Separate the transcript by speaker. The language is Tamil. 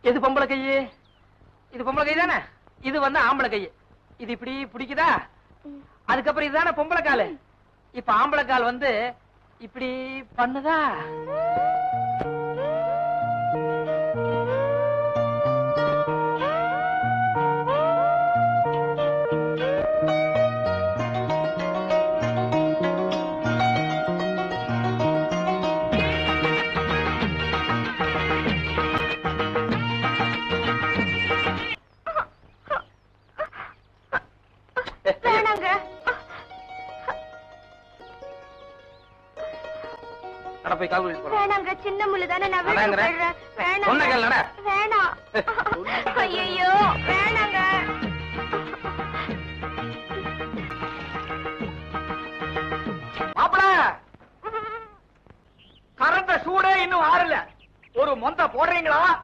Speaker 1: எது பொம்பளை கையே? இது பொம்பளை கை தானே, இது வந்து ஆம்பளை கை. இது இப்படி பிடிக்குதா? அதுக்கப்புறம் இதுதானே பொம்பளை காலு. இப்ப ஆம்பளை கால் வந்து இப்படி பண்ணுதா?
Speaker 2: வேணாங்க, சின்ன முள்ளு தானே, நான் வேணாம். வேணாம். ஐயோ வேணாங்க.
Speaker 1: மாப்பிள, கரண்ட சூடே இன்னும் ஆறல. ஒரு மொந்த போடுறீங்களா?